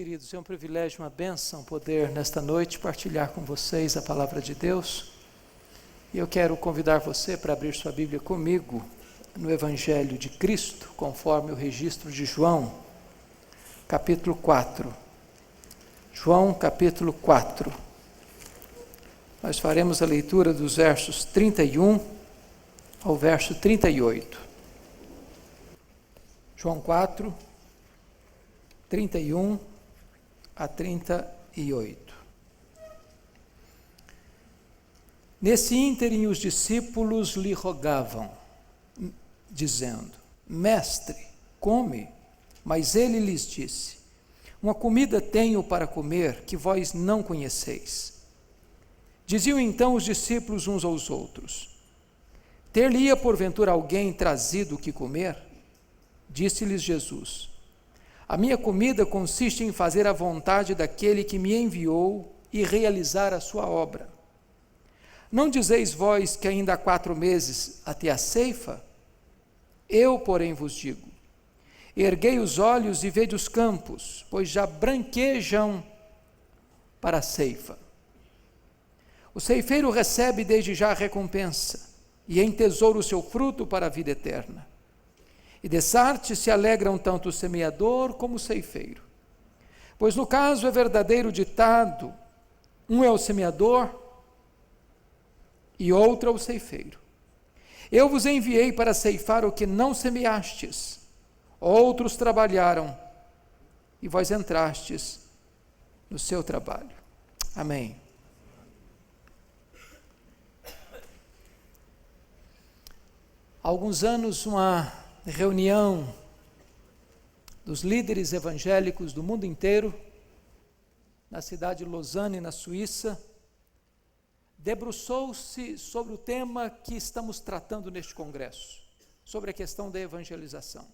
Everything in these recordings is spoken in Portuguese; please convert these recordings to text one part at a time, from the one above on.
queridos, é um privilégio, uma bênção poder nesta noite partilhar com vocês a palavra de Deus. E eu quero convidar você para abrir sua Bíblia comigo no Evangelho de Cristo, conforme o registro de João, capítulo 4. João, capítulo 4. Nós faremos a leitura dos versos 31 ao verso 38. João 4, 31 a 38. Nesse ínterim os discípulos lhe rogavam, dizendo: Mestre, come. Mas ele lhes disse: Uma comida tenho para comer que vós não conheceis. Diziam então os discípulos uns aos outros: Ter-lhe-ia porventura alguém trazido o que comer? Disse-lhes Jesus: A minha comida consiste em fazer a vontade daquele que me enviou e realizar a sua obra. Não dizeis vós que ainda há 4 meses até a ceifa? Eu, porém, vos digo: erguei os olhos e vede os campos, pois já branquejam para a ceifa. O ceifeiro recebe desde já a recompensa, e entesoura o seu fruto para a vida eterna. E dessa arte se alegram tanto o semeador como o ceifeiro. Pois no caso é verdadeiro ditado: um é o semeador e outro é o ceifeiro. Eu vos enviei para ceifar o que não semeastes. Outros trabalharam e vós entrastes no seu trabalho. Amém. Há alguns anos, uma reunião dos líderes evangélicos do mundo inteiro, na cidade de Lausanne, na Suíça, debruçou-se sobre o tema que estamos tratando neste congresso, sobre a questão da evangelização.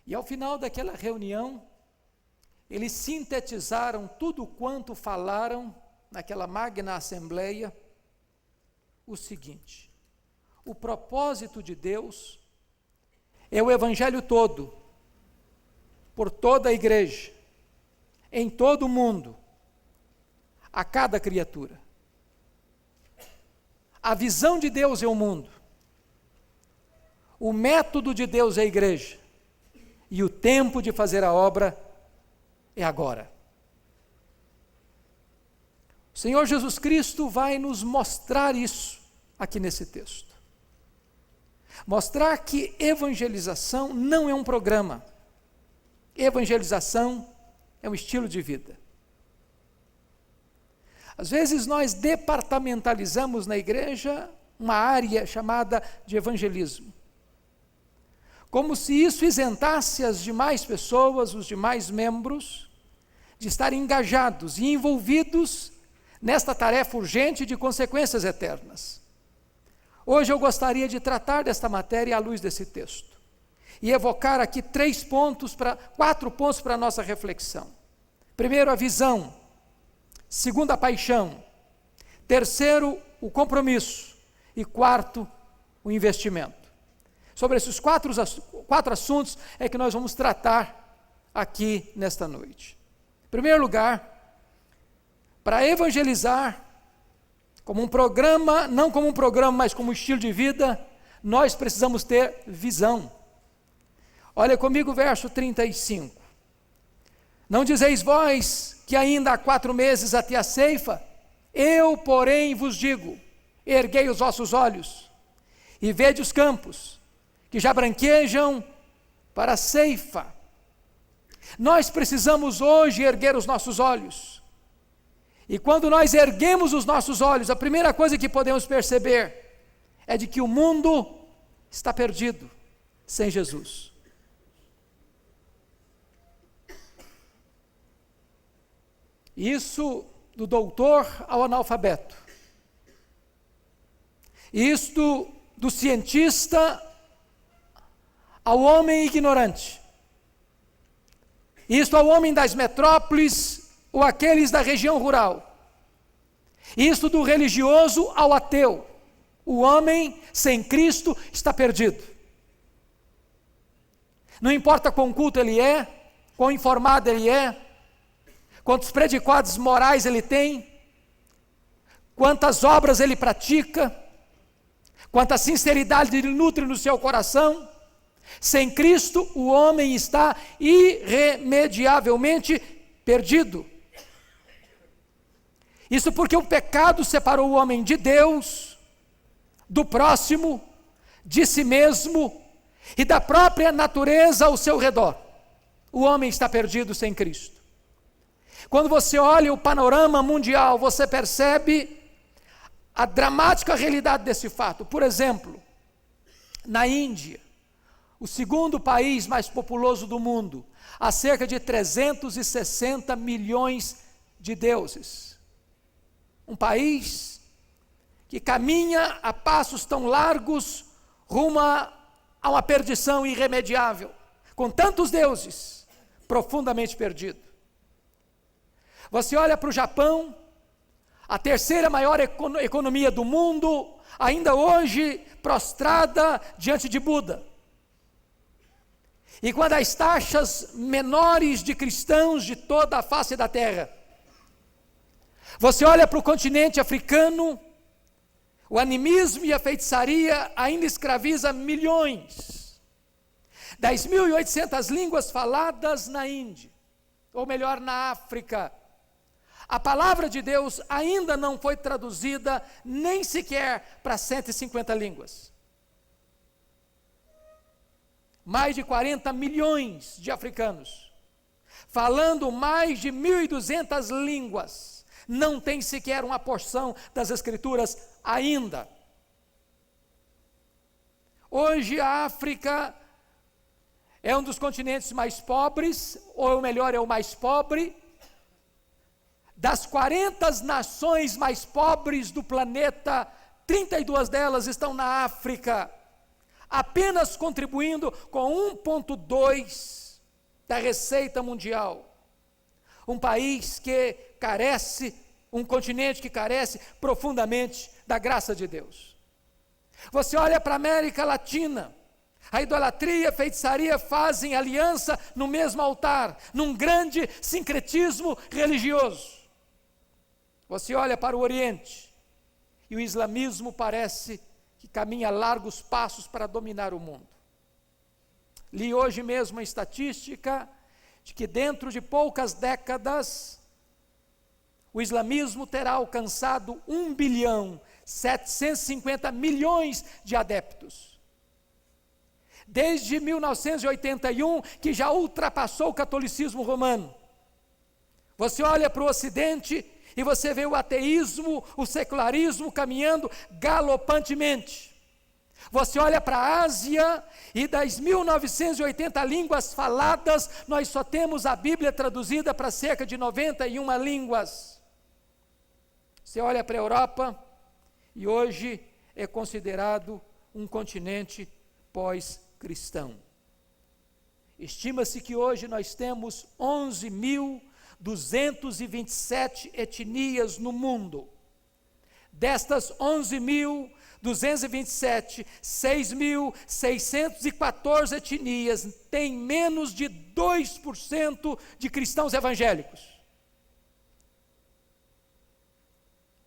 E ao final daquela reunião, eles sintetizaram tudo quanto falaram naquela magna assembleia, o seguinte: o propósito de Deus é o evangelho todo, por toda a igreja, em todo o mundo, a cada criatura. A visão de Deus é o mundo, o método de Deus é a igreja, e o tempo de fazer a obra é agora. O Senhor Jesus Cristo vai nos mostrar isso aqui nesse texto. Mostrar que evangelização não é um programa. Evangelização é um estilo de vida. Às vezes nós departamentalizamos na igreja uma área chamada de evangelismo, como se isso isentasse as demais pessoas, os demais membros, de estarem engajados e envolvidos nesta tarefa urgente de consequências eternas. Hoje eu gostaria de tratar desta matéria à luz desse texto e evocar aqui 4 pontos para a nossa reflexão. Primeiro, a visão. Segundo, a paixão. Terceiro, o compromisso. E quarto, o investimento. Sobre esses quatro assuntos é que nós vamos tratar aqui nesta noite. Em primeiro lugar, para evangelizar, como um programa, não como um programa, mas como um estilo de vida, nós precisamos ter visão. Olha comigo o verso 35. Não dizeis vós que ainda há 4 meses até a ceifa? Eu, porém, vos digo: erguei os vossos olhos e vede os campos, que já branquejam para a ceifa. Nós precisamos hoje erguer os nossos olhos. E quando nós erguemos os nossos olhos, a primeira coisa que podemos perceber é de que o mundo está perdido sem Jesus. Isso do doutor ao analfabeto. Isto do cientista ao homem ignorante. Isto ao homem das metrópoles ou aqueles da região rural. Isto do religioso ao ateu. O homem sem Cristo está perdido. Não importa quão culto ele é, quão informado ele é, quantos predicados morais ele tem, quantas obras ele pratica, quanta sinceridade ele nutre no seu coração. Sem Cristo, o homem está irremediavelmente perdido. Isso porque o pecado separou o homem de Deus, do próximo, de si mesmo e da própria natureza ao seu redor. O homem está perdido sem Cristo. Quando você olha o panorama mundial, você percebe a dramática realidade desse fato. Por exemplo, na Índia, o segundo país mais populoso do mundo, há cerca de 360 milhões de deuses. Um país que caminha a passos tão largos rumo a uma perdição irremediável, com tantos deuses, profundamente perdido. Você olha para o Japão, a terceira maior economia do mundo, ainda hoje prostrada diante de Buda. E quando as taxas menores de cristãos de toda a face da terra. Você olha para o continente africano, o animismo e a feitiçaria ainda escraviza milhões. 10.800 línguas faladas na Índia, ou melhor, na África. A palavra de Deus ainda não foi traduzida nem sequer para 150 línguas. Mais de 40 milhões de africanos, falando mais de 1.200 línguas, não tem sequer uma porção das Escrituras ainda. Hoje a África é um dos continentes mais pobres, ou melhor, é o mais pobre. Das 40 nações mais pobres do planeta, 32 delas estão na África, apenas contribuindo com 1,2% da receita mundial. Um país que carece, um continente que carece profundamente da graça de Deus. Você olha para a América Latina, a idolatria e a feitiçaria fazem aliança no mesmo altar, num grande sincretismo religioso. Você olha para o Oriente, e o islamismo parece que caminha largos passos para dominar o mundo. Li hoje mesmo a estatística de que dentro de poucas décadas, o islamismo terá alcançado 1,750 bilhão de adeptos. Desde 1981, que já ultrapassou o catolicismo romano. Você olha para o Ocidente e você vê o ateísmo, o secularismo caminhando galopantemente. Você olha para a Ásia e das 1.980 línguas faladas, nós só temos a Bíblia traduzida para cerca de 91 línguas. Você olha para a Europa e hoje é considerado um continente pós-cristão. Estima-se que hoje nós temos 11.227 etnias no mundo. Destas 11.227, 6.614 etnias têm menos de 2% de cristãos evangélicos.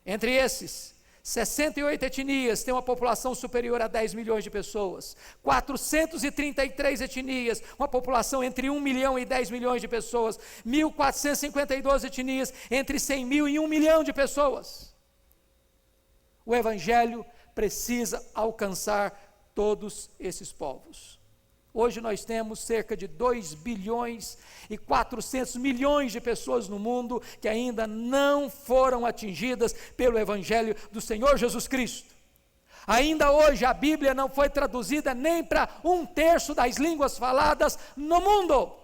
Entre esses, 68 etnias têm uma população superior a 10 milhões de pessoas. 433 etnias, uma população entre 1 milhão e 10 milhões de pessoas. 1.452 etnias, entre 100 mil e 1 milhão de pessoas. O Evangelho precisa alcançar todos esses povos. Hoje nós temos cerca de 2 bilhões e 400 milhões de pessoas no mundo que ainda não foram atingidas pelo Evangelho do Senhor Jesus Cristo. Ainda hoje a Bíblia não foi traduzida nem para 1/3 das línguas faladas no mundo.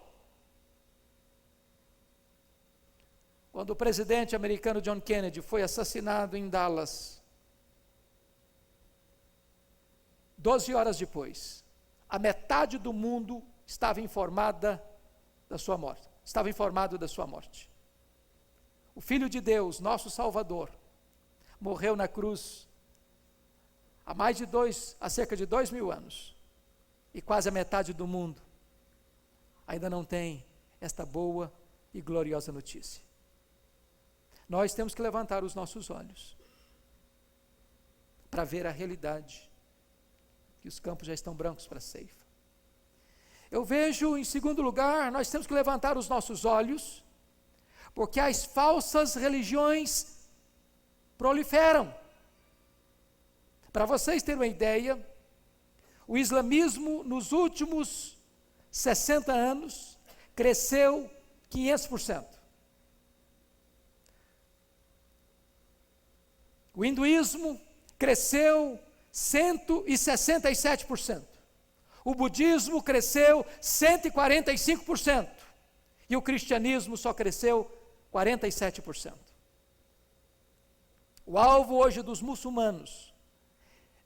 Quando o presidente americano John Kennedy foi assassinado em Dallas, 12 horas depois, a metade do mundo estava informada da sua morte. Estava informado da sua morte. O Filho de Deus, nosso Salvador, morreu na cruz há cerca de 2.000 anos. E quase a metade do mundo ainda não tem esta boa e gloriosa notícia. Nós temos que levantar os nossos olhos para ver a realidade, que os campos já estão brancos para a ceifa. Eu vejo, em segundo lugar, nós temos que levantar os nossos olhos, porque as falsas religiões proliferam. Para vocês terem uma ideia, o islamismo nos últimos 60 anos cresceu 500%. O hinduísmo cresceu 167%. O budismo cresceu 145%. E o cristianismo só cresceu 47%. O alvo hoje dos muçulmanos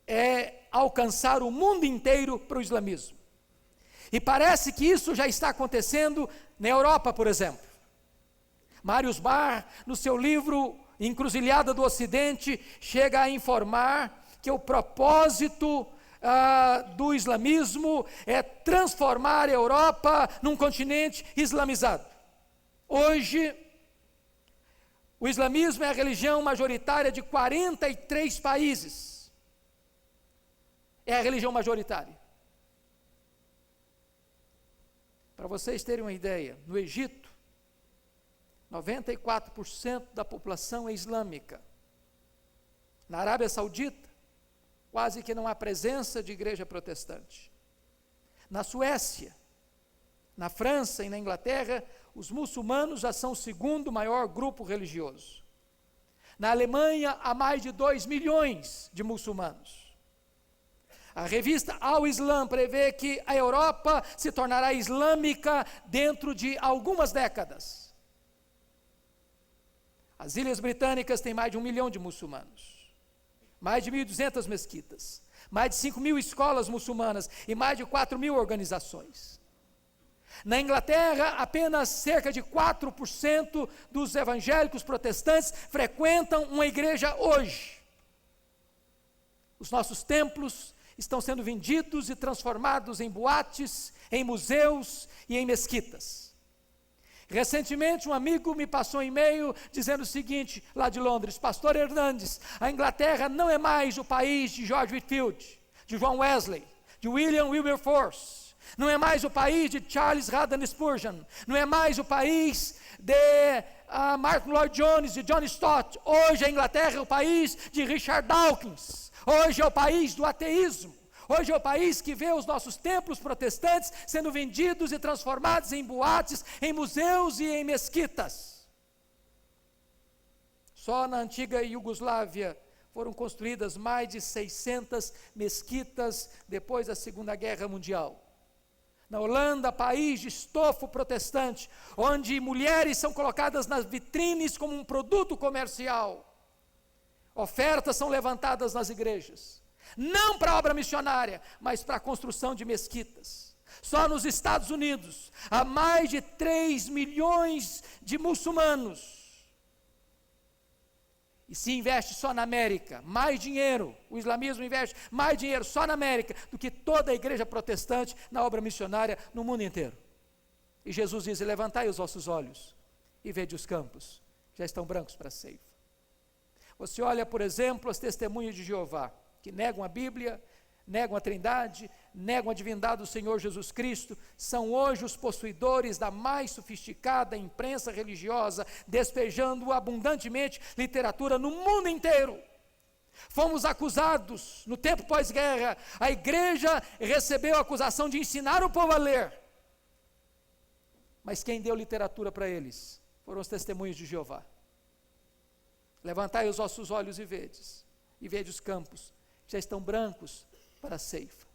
é alcançar o mundo inteiro para o islamismo. E parece que isso já está acontecendo na Europa, por exemplo. Marius Barr, no seu livro Encruzilhada do Ocidente, chega a informar que o propósito do islamismo é transformar a Europa num continente islamizado. Hoje, o islamismo é a religião majoritária de 43 países. É a religião majoritária. Para vocês terem uma ideia, no Egito, 94% da população é islâmica. Na Arábia Saudita, quase que não há presença de igreja protestante. Na Suécia, na França e na Inglaterra, os muçulmanos já são o segundo maior grupo religioso. Na Alemanha, há mais de 2 milhões de muçulmanos. A revista Al Islam prevê que a Europa se tornará islâmica dentro de algumas décadas. As Ilhas Britânicas têm mais de 1 milhão de muçulmanos, mais de 1.200 mesquitas, mais de 5.000 escolas muçulmanas e mais de 4.000 organizações. Na Inglaterra, apenas cerca de 4% dos evangélicos protestantes frequentam uma igreja hoje. Os nossos templos estão sendo vendidos e transformados em boates, em museus e em mesquitas. Recentemente, um amigo me passou um e-mail dizendo o seguinte, lá de Londres: Pastor Hernandes, a Inglaterra não é mais o país de George Whitefield, de John Wesley, de William Wilberforce, não é mais o país de Charles Haddon Spurgeon, não é mais o país de Martin Lloyd Jones, de John Stott. Hoje a Inglaterra é o país de Richard Dawkins, hoje é o país do ateísmo. Hoje é o país que vê os nossos templos protestantes sendo vendidos e transformados em boates, em museus e em mesquitas. Só na antiga Iugoslávia foram construídas mais de 600 mesquitas depois da Segunda Guerra Mundial. Na Holanda, país de estofo protestante, onde mulheres são colocadas nas vitrines como um produto comercial. Ofertas são levantadas nas igrejas. Não para obra missionária, mas para a construção de mesquitas. Só nos Estados Unidos, há mais de 3 milhões de muçulmanos. E se investe só na América, mais dinheiro, o islamismo investe mais dinheiro só na América, do que toda a igreja protestante na obra missionária no mundo inteiro. E Jesus diz: levantai os vossos olhos e vede os campos, já estão brancos para a ceifa. Você olha, por exemplo, as testemunhas de Jeová, que negam a Bíblia, negam a Trindade, negam a divindade do Senhor Jesus Cristo, são hoje os possuidores da mais sofisticada imprensa religiosa, despejando abundantemente literatura no mundo inteiro. Fomos acusados, no tempo pós-guerra, a igreja recebeu a acusação de ensinar o povo a ler. Mas quem deu literatura para eles foram os testemunhos de Jeová. Levantai os vossos olhos e vede os campos, já estão brancos para a ceifa.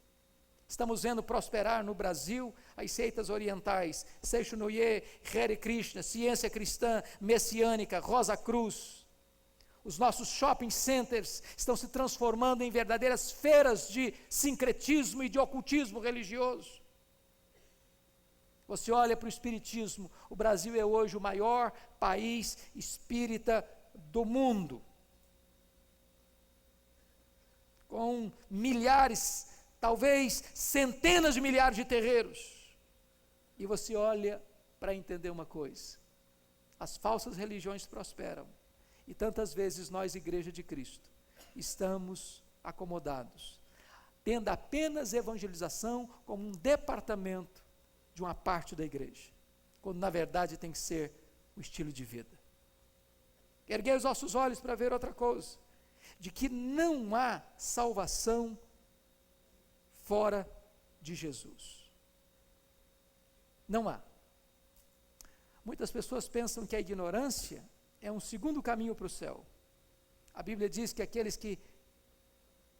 Estamos vendo prosperar no Brasil as seitas orientais, Seixonoye, Hare Krishna, Ciência Cristã, Messiânica, Rosa Cruz. Os nossos shopping centers estão se transformando em verdadeiras feiras de sincretismo e de ocultismo religioso. Você olha para o espiritismo, o Brasil é hoje o maior país espírita do mundo, com milhares, talvez centenas de milhares de terreiros. E você olha para entender uma coisa: as falsas religiões prosperam, e tantas vezes nós, Igreja de Cristo, estamos acomodados, tendo apenas evangelização como um departamento de uma parte da igreja, quando na verdade tem que ser o estilo de vida. Erguei os nossos olhos para ver outra coisa, de que não há salvação fora de Jesus. Não há. Muitas pessoas pensam que a ignorância é um segundo caminho para o céu. A Bíblia diz que aqueles que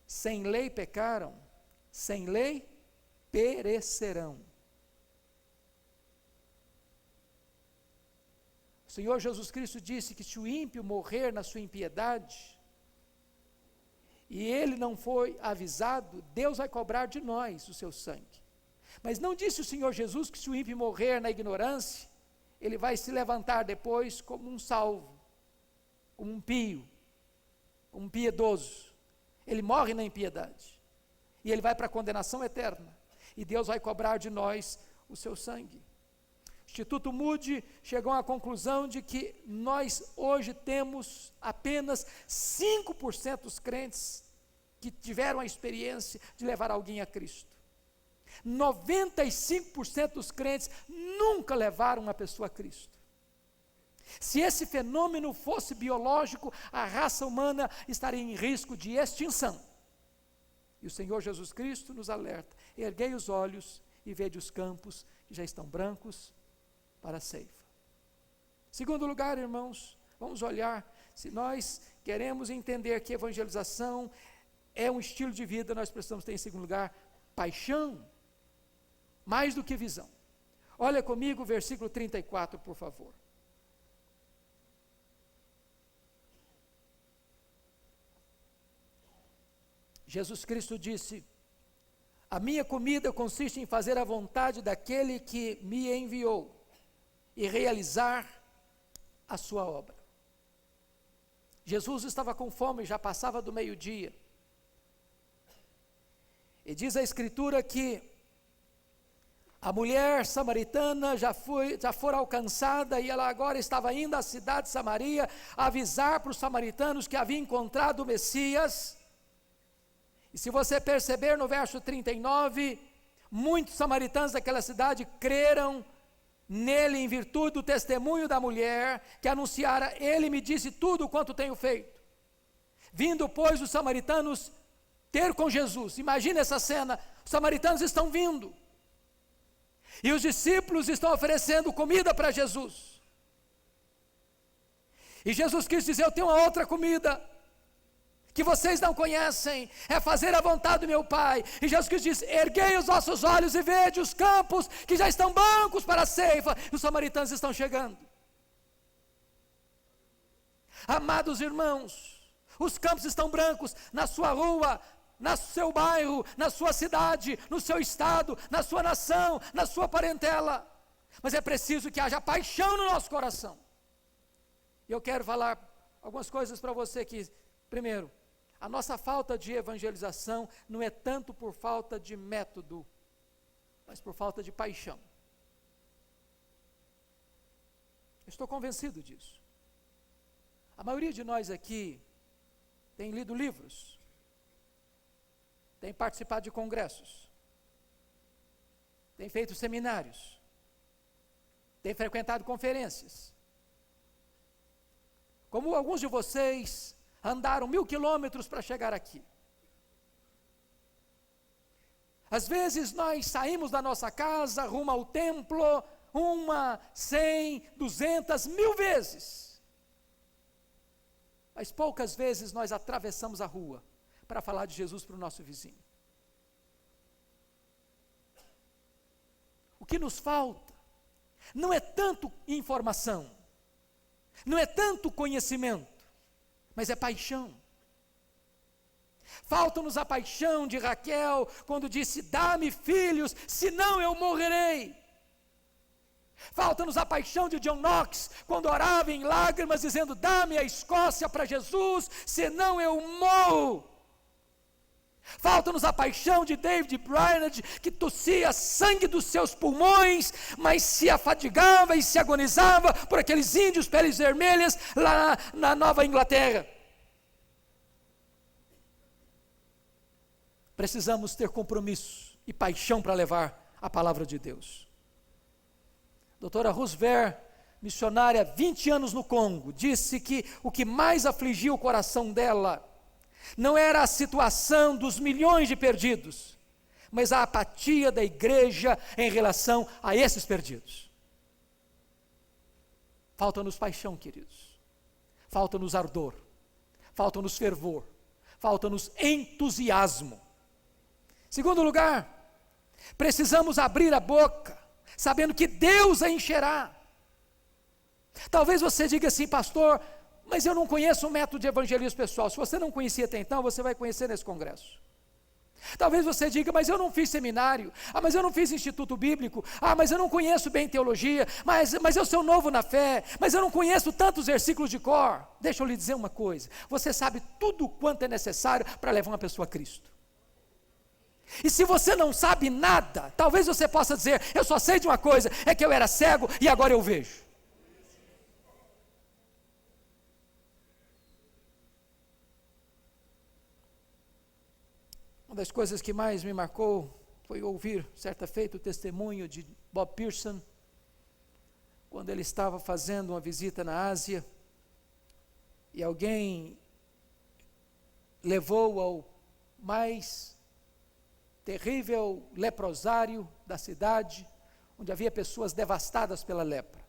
sem lei pecaram, sem lei perecerão. O Senhor Jesus Cristo disse que se o ímpio morrer na sua impiedade, e ele não foi avisado, Deus vai cobrar de nós o seu sangue. Mas não disse o Senhor Jesus que se o ímpio morrer na ignorância, ele vai se levantar depois como um salvo, como um pio, como um piedoso. Ele morre na impiedade, e ele vai para a condenação eterna, e Deus vai cobrar de nós o seu sangue. O Instituto Moody chegou à conclusão de que nós hoje temos apenas 5% dos crentes que tiveram a experiência de levar alguém a Cristo. 95% dos crentes nunca levaram uma pessoa a Cristo. Se esse fenômeno fosse biológico, a raça humana estaria em risco de extinção. E o Senhor Jesus Cristo nos alerta: erguei os olhos e vede os campos que já estão brancos para a ceifa. Segundo lugar, irmãos, vamos olhar, se nós queremos entender que evangelização é um estilo de vida, nós precisamos ter, em segundo lugar, paixão, mais do que visão. Olha comigo o versículo 34, por favor. Jesus Cristo disse: a minha comida consiste em fazer a vontade daquele que me enviou e realizar a sua obra. Jesus estava com fome, já passava do meio-dia. E diz a Escritura que a mulher samaritana já fora alcançada, e ela agora estava indo à cidade de Samaria avisar para os samaritanos que havia encontrado o Messias. E se você perceber no verso 39, muitos samaritanos daquela cidade creram nele em virtude do testemunho da mulher que anunciara: ele me disse tudo quanto tenho feito. Vindo, pois, os samaritanos ter com Jesus. Imagina essa cena: os samaritanos estão vindo e os discípulos estão oferecendo comida para Jesus. E Jesus quis dizer: eu tenho uma outra comida que vocês não conhecem, é fazer a vontade do meu Pai. E Jesus Cristo diz: erguei os vossos olhos e vede os campos que já estão brancos para a ceifa. E os samaritanos estão chegando. Amados irmãos, os campos estão brancos na sua rua, no seu bairro, na sua cidade, no seu estado, na sua nação, na sua parentela. Mas é preciso que haja paixão no nosso coração. E eu quero falar algumas coisas para você aqui. Primeiro, a nossa falta de evangelização não é tanto por falta de método, mas por falta de paixão. Eu estou convencido disso. A maioria de nós aqui tem lido livros, tem participado de congressos, tem feito seminários, tem frequentado conferências. Como alguns de vocês andaram 1000 quilômetros para chegar aqui. Às vezes nós saímos da nossa casa, rumo ao templo, 100, 200, 1000 vezes. Mas poucas vezes nós atravessamos a rua para falar de Jesus para o nosso vizinho. O que nos falta não é tanto informação, não é tanto conhecimento, mas é paixão. Falta-nos a paixão de Raquel, quando disse: dá-me filhos, senão eu morrerei. Falta-nos a paixão de John Knox, quando orava em lágrimas, dizendo: dá-me a Escócia para Jesus, senão eu morro. Falta-nos a paixão de David Brainerd, que tossia sangue dos seus pulmões, mas se afadigava e se agonizava por aqueles índios peles vermelhas lá na Nova Inglaterra. Precisamos ter compromisso e paixão para levar a palavra de Deus. Doutora Roosevelt, missionária 20 anos no Congo, disse que o que mais afligia o coração dela não era a situação dos milhões de perdidos, mas a apatia da igreja em relação a esses perdidos. Falta-nos paixão, queridos. Falta-nos ardor. Falta-nos fervor. Falta-nos entusiasmo. Segundo lugar, precisamos abrir a boca, sabendo que Deus a encherá. Talvez você diga assim, pastor, mas eu não conheço o método de evangelismo pessoal. Se você não conhecia até então, você vai conhecer nesse congresso. Talvez você diga, mas eu não fiz seminário, mas eu não fiz instituto bíblico, mas eu não conheço bem teologia, mas eu sou novo na fé, mas eu não conheço tantos versículos de cor. Deixa eu lhe dizer uma coisa, você sabe tudo quanto é necessário para levar uma pessoa a Cristo. E se você não sabe nada, talvez você possa dizer, eu só sei de uma coisa, é que eu era cego e agora eu vejo. Uma das coisas que mais me marcou foi ouvir, certa feita, o testemunho de Bob Pearson, quando ele estava fazendo uma visita na Ásia, e alguém levou ao mais terrível leprosário da cidade, onde havia pessoas devastadas pela lepra.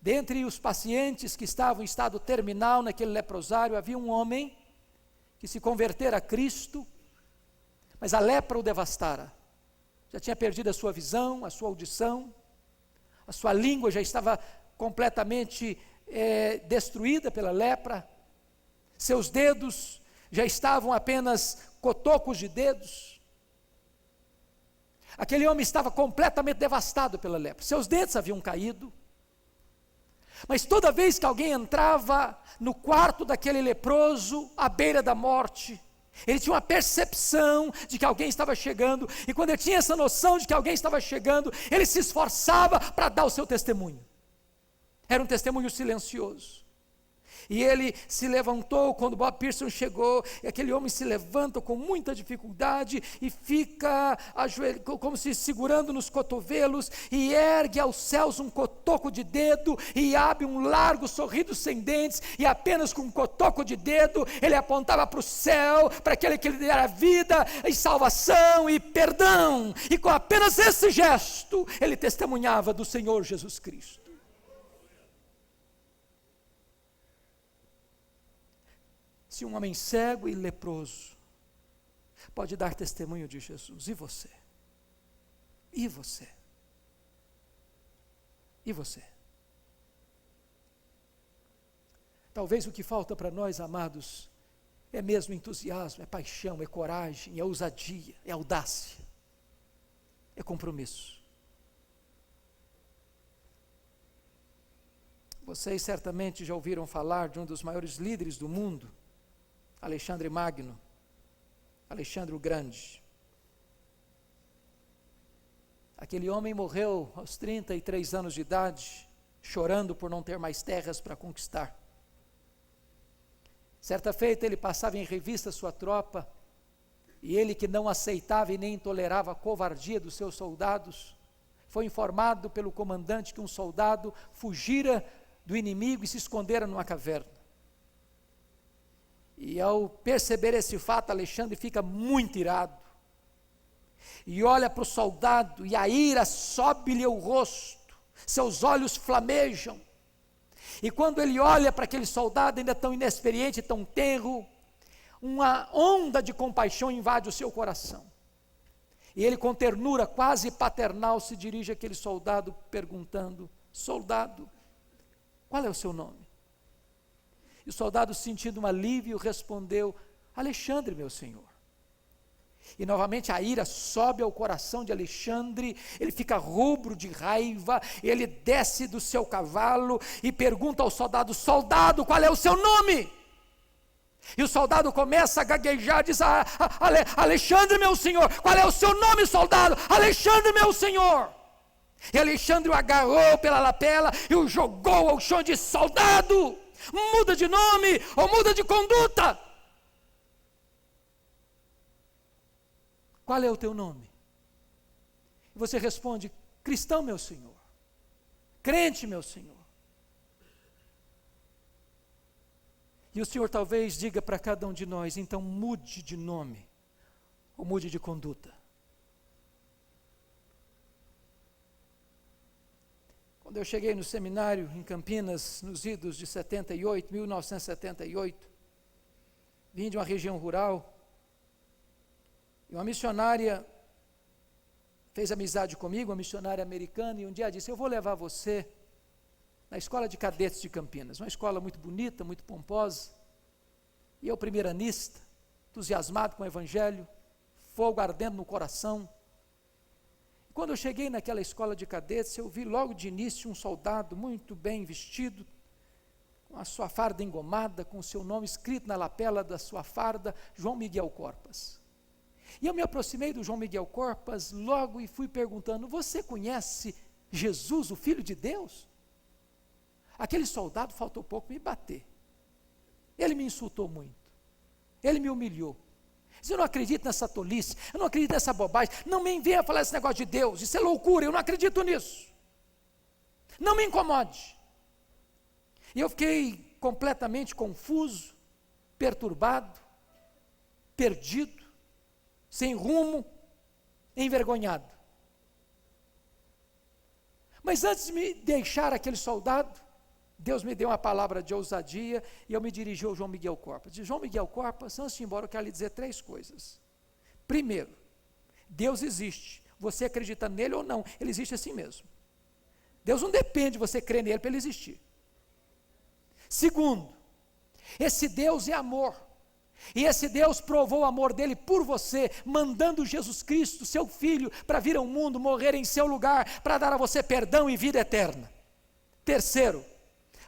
Dentre os pacientes que estavam em estado terminal naquele leprosário, havia um homem que se convertera a Cristo, mas a lepra o devastara. Já tinha perdido a sua visão, a sua audição, a sua língua já estava completamente destruída pela lepra, seus dedos já estavam apenas cotocos de dedos. Aquele homem estava completamente devastado pela lepra, seus dentes haviam caído, mas toda vez que alguém entrava no quarto daquele leproso, à beira da morte, ele tinha uma percepção de que alguém estava chegando, e quando ele tinha essa noção de que alguém estava chegando, ele se esforçava para dar o seu testemunho. Era um testemunho silencioso. E ele se levantou quando Bob Pearson chegou, e aquele homem se levanta com muita dificuldade e fica como se segurando nos cotovelos, e ergue aos céus um cotoco de dedo, e abre um largo sorriso sem dentes, e apenas com um cotoco de dedo, ele apontava para o céu, para aquele que lhe dera vida, e salvação, e perdão, e com apenas esse gesto, ele testemunhava do Senhor Jesus Cristo. Se um homem cego e leproso pode dar testemunho de Jesus, e você? E você? E você? Talvez o que falta para nós, amados, é mesmo entusiasmo, é paixão, é coragem, é ousadia, é audácia, é compromisso. Vocês certamente já ouviram falar de um dos maiores líderes do mundo, Alexandre Magno, Alexandre o Grande. Aquele homem morreu aos 33 anos de idade, chorando por não ter mais terras para conquistar. Certa feita ele passava em revista sua tropa, e ele, que não aceitava e nem tolerava a covardia dos seus soldados, foi informado pelo comandante que um soldado fugira do inimigo e se escondera numa caverna. E ao perceber esse fato, Alexandre fica muito irado, e olha para o soldado, e a ira sobe-lhe ao rosto, seus olhos flamejam, e quando ele olha para aquele soldado ainda tão inexperiente, tão tenro, uma onda de compaixão invade o seu coração, e ele, com ternura quase paternal, se dirige àquele soldado perguntando: soldado, qual é o seu nome? E o soldado, sentindo um alívio, respondeu: Alexandre, meu senhor. E novamente a ira sobe ao coração de Alexandre, ele fica rubro de raiva, ele desce do seu cavalo e pergunta ao soldado: soldado, qual é o seu nome? E o soldado começa a gaguejar, diz: Alexandre, meu senhor. Qual é o seu nome, soldado? Alexandre, meu senhor. E Alexandre o agarrou pela lapela e o jogou ao chão e disse: soldado, muda de nome ou muda de conduta. Qual é o teu nome? E você responde: cristão, meu senhor. Crente, meu senhor. E o Senhor talvez diga para cada um de nós: então mude de nome ou mude de conduta. Quando eu cheguei no seminário em Campinas, nos idos de 1978, vim de uma região rural, e uma missionária fez amizade comigo, uma missionária americana, e um dia disse: eu vou levar você na escola de cadetes de Campinas, uma escola muito bonita, muito pomposa, e eu primeiranista, entusiasmado com o evangelho, fogo ardendo no coração. Quando eu cheguei naquela escola de cadetes, eu vi logo de início um soldado muito bem vestido, com a sua farda engomada, com o seu nome escrito na lapela da sua farda, João Miguel Corpas. E eu me aproximei do João Miguel Corpas logo e fui perguntando: você conhece Jesus, o Filho de Deus? Aquele soldado faltou pouco me bater. Ele me insultou muito. Ele me humilhou. Eu não acredito nessa tolice, eu não acredito nessa bobagem, não me venha falar esse negócio de Deus, isso é loucura, eu não acredito nisso. Não me incomode. E eu fiquei completamente confuso, perturbado, perdido, sem rumo, envergonhado. Mas antes de me deixar aquele soldado, Deus me deu uma palavra de ousadia e eu me dirigi ao João Miguel Corpas. Disse: João Miguel Corpas, antes de ir embora, eu quero lhe dizer 3 coisas. Primeiro, Deus existe. Você acredita nele ou não, ele existe assim mesmo. Deus não depende de você crer nele para ele existir. Segundo, esse Deus é amor. E esse Deus provou o amor dele por você, mandando Jesus Cristo, seu Filho, para vir ao mundo, morrer em seu lugar, para dar a você perdão e vida eterna. Terceiro,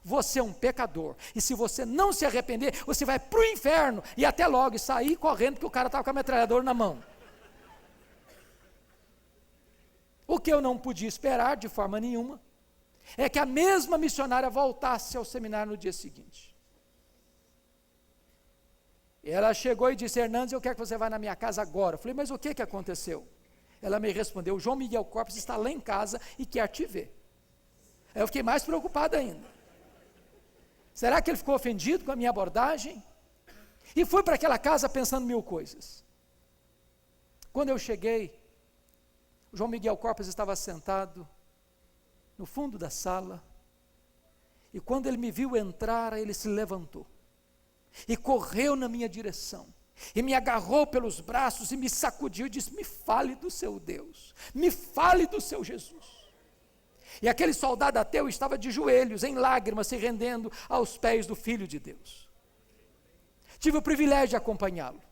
você é um pecador, e se você não se arrepender, você vai para o inferno, e até logo, e sair correndo, porque o cara estava com a metralhadora na mão. O que eu não podia esperar, de forma nenhuma, é que a mesma missionária voltasse ao seminário no dia seguinte. Ela chegou e disse: Hernandes, eu quero que você vá na minha casa agora. Eu falei: mas o que aconteceu? Ela me respondeu: o João Miguel Corpas está lá em casa e quer te ver. Aí eu fiquei mais preocupado ainda. Será que ele ficou ofendido com a minha abordagem? E fui para aquela casa pensando 1000 coisas. Quando eu cheguei, o João Miguel Corpas estava sentado no fundo da sala, e quando ele me viu entrar, ele se levantou, e correu na minha direção, e me agarrou pelos braços, e me sacudiu, e disse: me fale do seu Deus, me fale do seu Jesus. E aquele soldado ateu estava de joelhos, em lágrimas, se rendendo aos pés do Filho de Deus. Tive o privilégio de acompanhá-lo.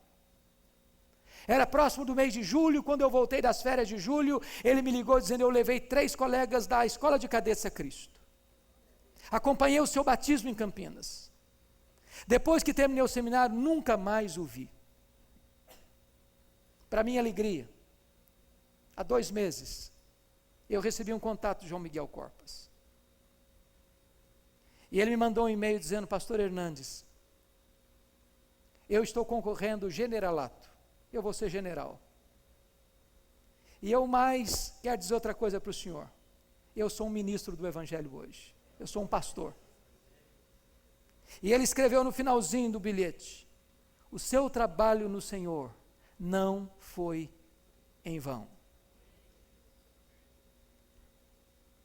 Era próximo do mês de julho, quando eu voltei das férias de julho, ele me ligou dizendo: eu levei 3 colegas da escola de cadetes a Cristo. Acompanhei o seu batismo em Campinas. Depois que terminei o seminário, nunca mais o vi. Para minha alegria, há 2 meses, eu recebi um contato de João Miguel Corpas. E ele me mandou um e-mail dizendo: pastor Hernandes, eu estou concorrendo ao generalato, eu vou ser general. E eu mais quero dizer outra coisa para o senhor: eu sou um ministro do evangelho hoje, eu sou um pastor. E ele escreveu no finalzinho do bilhete: o seu trabalho no Senhor não foi em vão.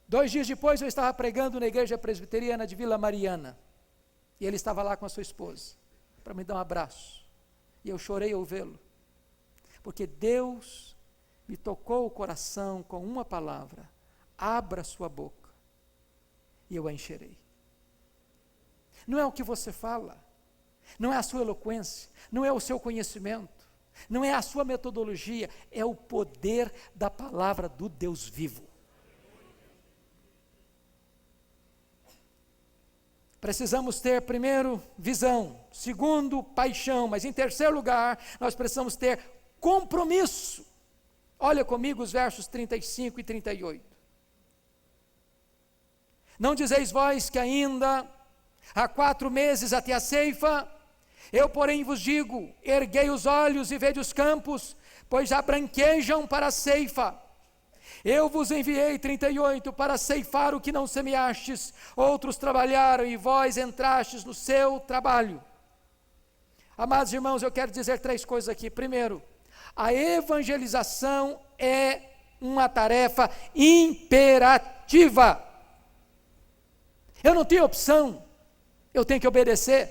2 dias depois eu estava pregando na igreja presbiteriana de Vila Mariana, e ele estava lá com a sua esposa, para me dar um abraço, e eu chorei ao vê-lo, porque Deus me tocou o coração com uma palavra: abra sua boca, e eu a encherei. Não é o que você fala, não é a sua eloquência, não é o seu conhecimento, não é a sua metodologia, é o poder da palavra do Deus vivo. precisamos ter, primeiro, visão, segundo, paixão, mas em terceiro lugar, nós precisamos ter compromisso. Olha comigo os versos 35 e 38. Não dizeis vós que ainda há 4 meses até a ceifa? Eu, porém, vos digo, erguei os olhos e vede os campos, pois já branquejam para a ceifa. Eu vos enviei, 38, para ceifar o que não semeastes, outros trabalharam e vós entrastes no seu trabalho. Amados irmãos, eu quero dizer 3 coisas aqui. Primeiro, a evangelização é uma tarefa imperativa. Eu não tenho opção, eu tenho que obedecer.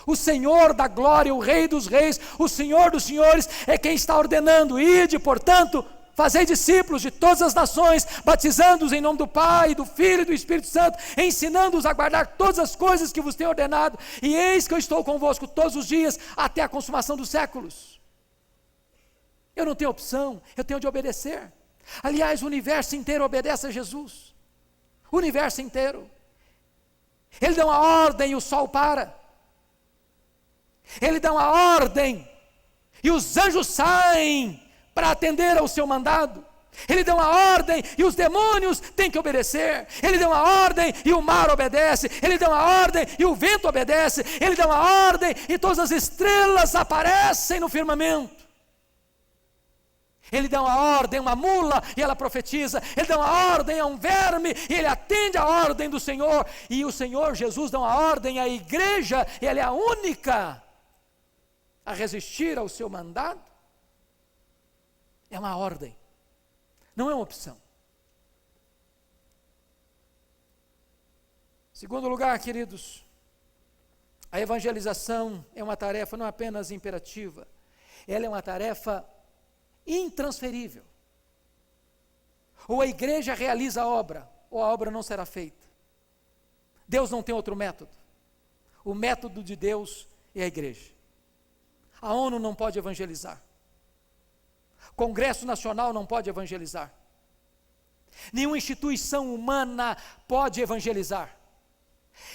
O Senhor da glória, o Rei dos reis, o Senhor dos senhores é quem está ordenando. Ide, portanto, fazei discípulos de todas as nações, batizando-os em nome do Pai, do Filho e do Espírito Santo, ensinando-os a guardar todas as coisas que vos tenho ordenado, e eis que eu estou convosco todos os dias, até a consumação dos séculos. Eu não tenho opção, eu tenho de obedecer. Aliás, o universo inteiro obedece a Jesus. O universo inteiro. Ele dá uma ordem e o sol para. Ele dá uma ordem e os anjos saem para atender ao seu mandado. Ele dá uma ordem e os demônios têm que obedecer. Ele dá uma ordem e o mar obedece. Ele dá uma ordem e o vento obedece. Ele dá uma ordem e todas as estrelas aparecem no firmamento. Ele dá uma ordem a uma mula e ela profetiza. Ele dá uma ordem a um verme e ele atende a ordem do Senhor. E o Senhor Jesus dá uma ordem à igreja e ela é a única a resistir ao seu mandado. É uma ordem, não é uma opção. Segundo lugar, queridos, a evangelização é uma tarefa não apenas imperativa, ela é uma tarefa intransferível. Ou a igreja realiza a obra, ou a obra não será feita. Deus não tem outro método. O método de Deus é a igreja. A ONU não pode evangelizar. Congresso Nacional não pode evangelizar. Nenhuma instituição humana pode evangelizar.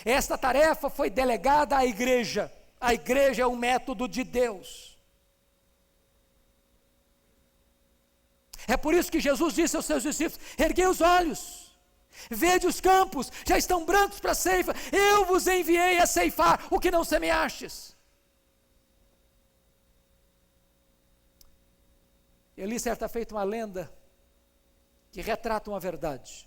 Esta tarefa foi delegada à igreja. A igreja é o método de Deus. É por isso que Jesus disse aos seus discípulos: erguei os olhos, vede os campos, já estão brancos para a ceifa, eu vos enviei a ceifar o que não semeastes. Eu li certa feita uma lenda que retrata uma verdade.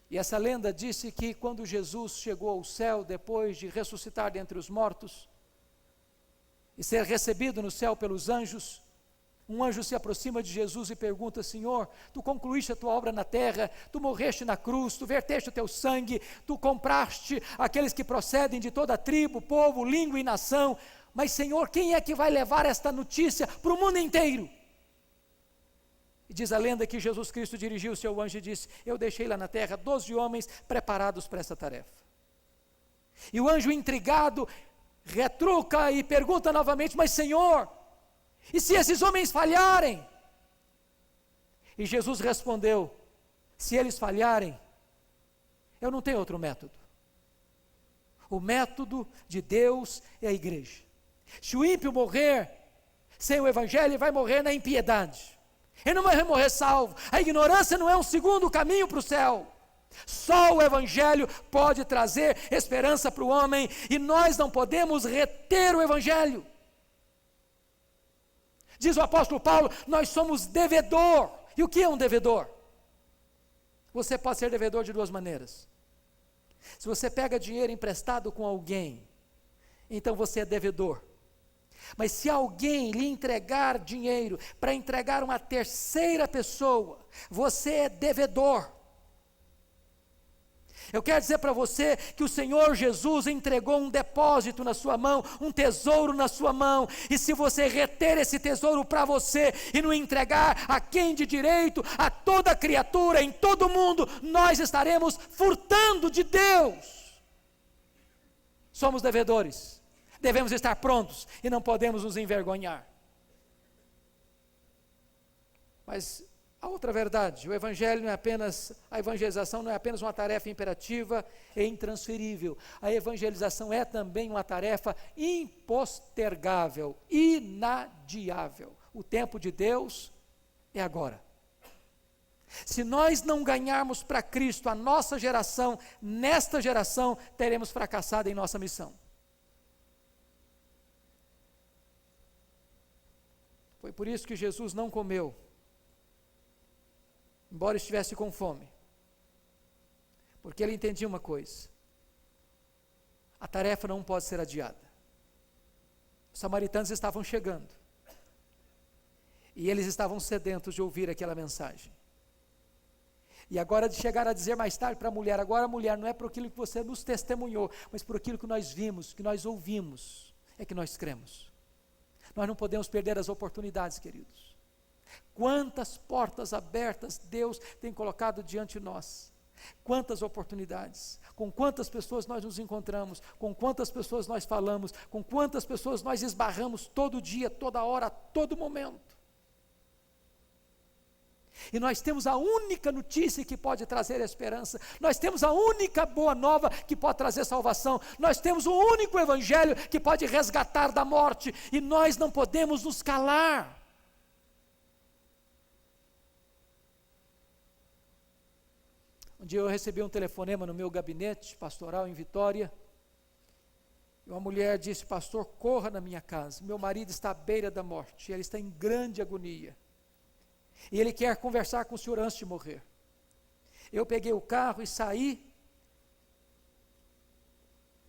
E essa lenda disse que quando Jesus chegou ao céu, depois de ressuscitar dentre os mortos, e ser recebido no céu pelos anjos, um anjo se aproxima de Jesus e pergunta: Senhor, tu concluíste a tua obra na terra, tu morreste na cruz, tu verteste o teu sangue, tu compraste aqueles que procedem de toda tribo, povo, língua e nação, mas Senhor, quem é que vai levar esta notícia para o mundo inteiro? E diz a lenda que Jesus Cristo dirigiu-se ao anjo e disse: eu deixei lá na terra 12 homens preparados para essa tarefa. E o anjo, intrigado, retruca e pergunta novamente: mas Senhor, e se esses homens falharem? E Jesus respondeu: se eles falharem, eu não tenho outro método. O método de Deus é a igreja. Se o ímpio morrer sem o evangelho, ele vai morrer na impiedade. Ele não vai morrer salvo. A ignorância não é um segundo caminho para o céu. Só o evangelho pode trazer esperança para o homem, e nós não podemos reter o evangelho. Diz o apóstolo Paulo: nós somos devedor. E o que é um devedor? Você pode ser devedor de 2 maneiras. Se você pega dinheiro emprestado com alguém, então você é devedor. Mas se alguém lhe entregar dinheiro para entregar uma terceira pessoa, você é devedor. Eu quero dizer para você que o Senhor Jesus entregou um depósito na sua mão, um tesouro na sua mão, e se você reter esse tesouro para você e não entregar a quem de direito, a toda criatura, em todo o mundo, nós estaremos furtando de Deus. Somos devedores, devemos estar prontos e não podemos nos envergonhar. Mas A outra verdade, o evangelho não é apenas, a evangelização não é apenas uma tarefa imperativa e intransferível. A evangelização é também uma tarefa impostergável, inadiável. O tempo de Deus é agora. Se nós não ganharmos para Cristo a nossa geração, nesta geração, teremos fracassado em nossa missão. Foi por isso que Jesus não comeu, embora estivesse com fome, porque ele entendia uma coisa: a tarefa não pode ser adiada. Os samaritanos estavam chegando, e eles estavam sedentos de ouvir aquela mensagem. E agora de chegar a dizer mais tarde para a mulher: agora mulher, não é por aquilo que você nos testemunhou, mas por aquilo que nós vimos, que nós ouvimos, é que nós cremos. Nós não podemos perder as oportunidades, queridos. Quantas portas abertas Deus tem colocado diante de nós, quantas oportunidades, com quantas pessoas nós nos encontramos, com quantas pessoas nós falamos, com quantas pessoas nós esbarramos todo dia, toda hora, a todo momento. E nós temos a única notícia que pode trazer esperança, nós temos a única boa nova que pode trazer salvação, nós temos o único evangelho que pode resgatar da morte, e nós não podemos nos calar. Um dia eu recebi um telefonema no meu gabinete pastoral em Vitória, e uma mulher disse: pastor, corra na minha casa, meu marido está à beira da morte, ele está em grande agonia, e ele quer conversar com o senhor antes de morrer. Eu peguei o carro e saí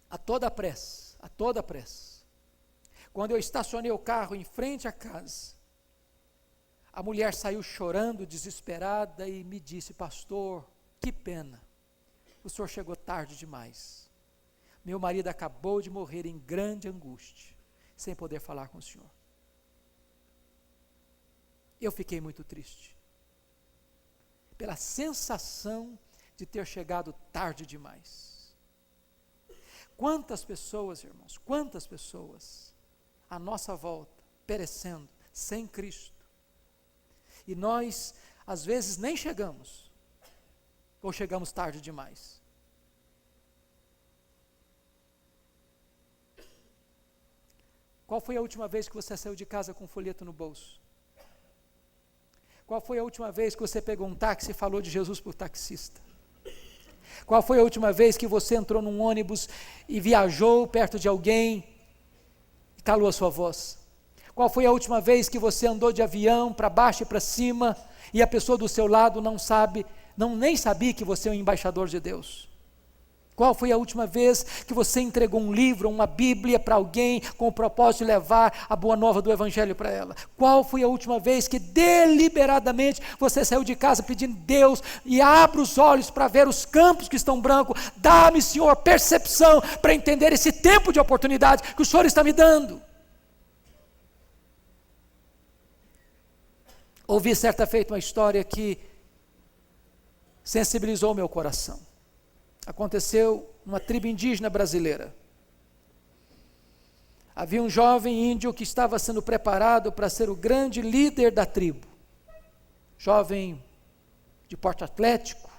a toda pressa. Quando eu estacionei o carro em frente à casa, a mulher saiu chorando, desesperada, e me disse: pastor, que pena, o senhor chegou tarde demais. Meu marido acabou de morrer em grande angústia, sem poder falar com o senhor. Eu fiquei muito triste, pela sensação de ter chegado tarde demais. Quantas pessoas, irmãos, quantas pessoas à nossa volta, perecendo, sem Cristo, e nós, às vezes, nem chegamos, ou chegamos tarde demais. Qual foi a última vez que você saiu de casa com um folheto no bolso? Qual foi a última vez que você pegou um táxi e falou de Jesus para o taxista? Qual foi a última vez que você entrou num ônibus e viajou perto de alguém e calou a sua voz? Qual foi a última vez que você andou de avião para baixo e para cima e a pessoa do seu lado nem sabia que você é um embaixador de Deus? Qual foi a última vez que você entregou um livro, uma Bíblia para alguém com o propósito de levar a boa nova do Evangelho para ela? Qual foi a última vez que deliberadamente você saiu de casa pedindo: Deus, e abra os olhos para ver os campos que estão brancos, dá-me, Senhor, percepção para entender esse tempo de oportunidade que o Senhor está me dando? Ouvi certa feita uma história que sensibilizou meu coração. Aconteceu numa tribo indígena brasileira. Havia um jovem índio que estava sendo preparado para ser o grande líder da tribo. Jovem de porte atlético,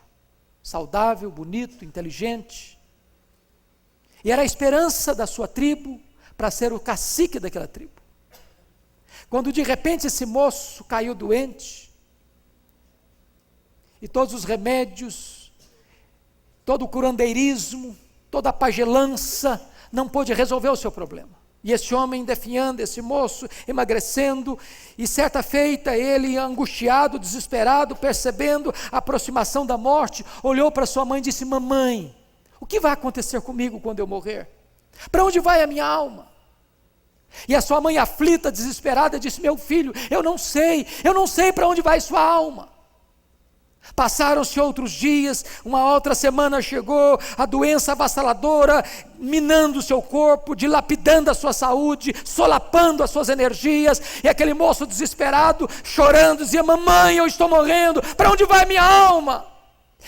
saudável, bonito, inteligente. E era a esperança da sua tribo para ser o cacique daquela tribo. Quando de repente esse moço caiu doente, e todos os remédios, todo o curandeirismo, toda a pagelança não pôde resolver o seu problema. E esse homem definhando, esse moço emagrecendo, e certa feita ele, angustiado, desesperado, percebendo a aproximação da morte, olhou para sua mãe e disse: mamãe, o que vai acontecer comigo quando eu morrer? Para onde vai a minha alma? E a sua mãe, aflita, desesperada, disse: meu filho, eu não sei para onde vai sua alma. Passaram-se outros dias, uma outra semana chegou, a doença avassaladora, minando o seu corpo, dilapidando a sua saúde, solapando as suas energias, e aquele moço desesperado, chorando, dizia: mamãe, eu estou morrendo, para onde vai minha alma?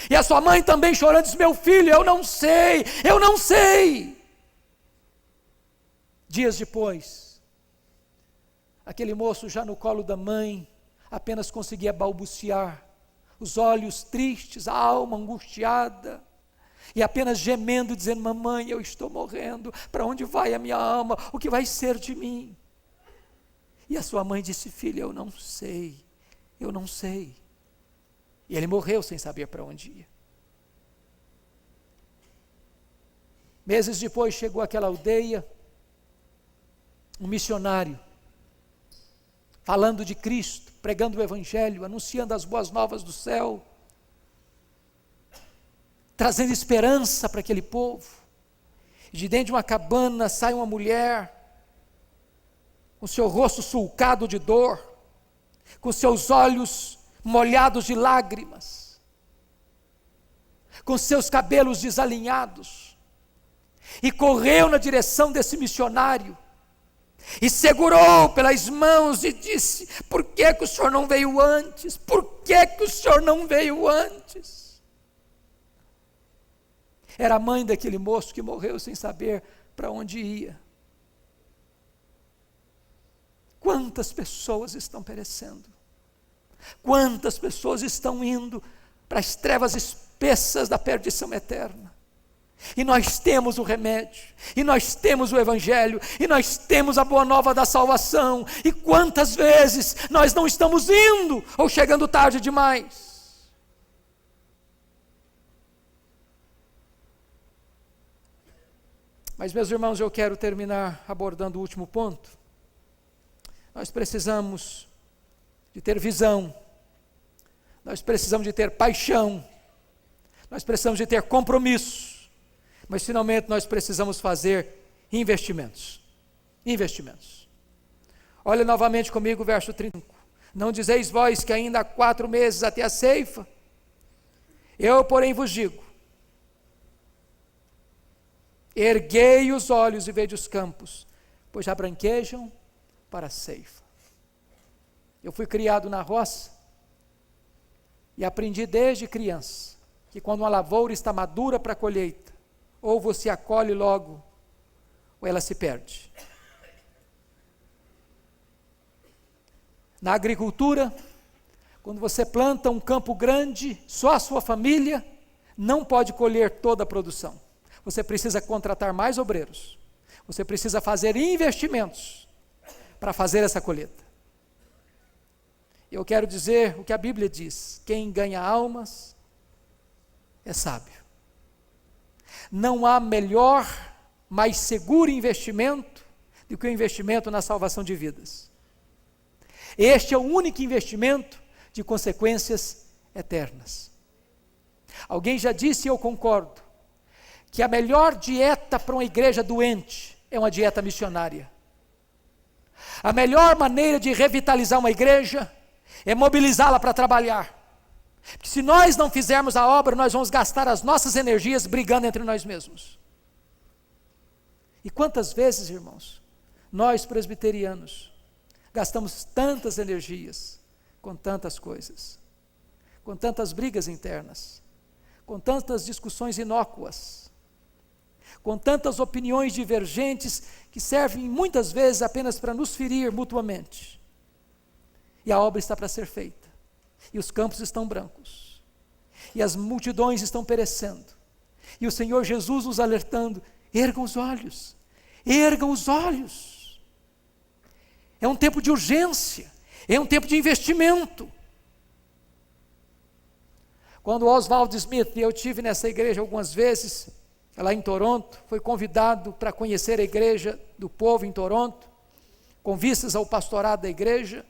E a sua mãe também chorando, disse: meu filho, eu não sei. Dias depois, aquele moço já no colo da mãe, apenas conseguia balbuciar, os olhos tristes, a alma angustiada, e apenas gemendo, dizendo: mamãe, eu estou morrendo, para onde vai a minha alma? O que vai ser de mim? E a sua mãe disse: filha, eu não sei. E ele morreu sem saber para onde ia. Meses depois chegou àquela aldeia um missionário, falando de Cristo, pregando o Evangelho, anunciando as boas novas do céu, trazendo esperança para aquele povo. E de dentro de uma cabana sai uma mulher, com seu rosto sulcado de dor, com seus olhos molhados de lágrimas, com seus cabelos desalinhados, e correu na direção desse missionário, e segurou pelas mãos e disse: por que que o senhor não veio antes? Por que que o senhor não veio antes? Era a mãe daquele moço que morreu sem saber para onde ia. Quantas pessoas estão perecendo? Quantas pessoas estão indo para as trevas espessas da perdição eterna? E nós temos o remédio, e nós temos o Evangelho, e nós temos a boa nova da salvação. E quantas vezes nós não estamos indo, ou chegando tarde demais? Mas, meus irmãos, eu quero terminar abordando o último ponto. Nós precisamos de ter visão, nós precisamos de ter paixão, nós precisamos de ter compromisso, mas finalmente nós precisamos fazer investimentos. Olha novamente comigo o verso 35. Não dizeis vós que ainda há 4 meses até a ceifa? Eu, porém, vos digo: erguei os olhos e vede os campos, pois já branquejam para a ceifa. Eu fui criado na roça e aprendi desde criança que quando uma lavoura está madura para a colheita, ou você a colhe logo, ou ela se perde. Na agricultura, quando você planta um campo grande, só a sua família não pode colher toda a produção. Você precisa contratar mais obreiros. Você precisa fazer investimentos para fazer essa colheita. Eu quero dizer o que a Bíblia diz: quem ganha almas é sábio. Não há melhor, mais seguro investimento do que o investimento na salvação de vidas. Este é o único investimento de consequências eternas. Alguém já disse, e eu concordo, que a melhor dieta para uma igreja doente é uma dieta missionária. A melhor maneira de revitalizar uma igreja é mobilizá-la para trabalhar. Porque se nós não fizermos a obra, nós vamos gastar as nossas energias brigando entre nós mesmos. E quantas vezes, irmãos, nós presbiterianos gastamos tantas energias com tantas coisas, com tantas brigas internas, com tantas discussões inócuas, com tantas opiniões divergentes que servem muitas vezes apenas para nos ferir mutuamente. E a obra está para ser feita. E os campos estão brancos, e as multidões estão perecendo, e o Senhor Jesus nos alertando: ergam os olhos, é um tempo de urgência, é um tempo de investimento. Quando Oswald Smith, e eu tive nessa igreja algumas vezes, lá em Toronto, foi convidado para conhecer a igreja do povo em Toronto, com vistas ao pastorado da igreja.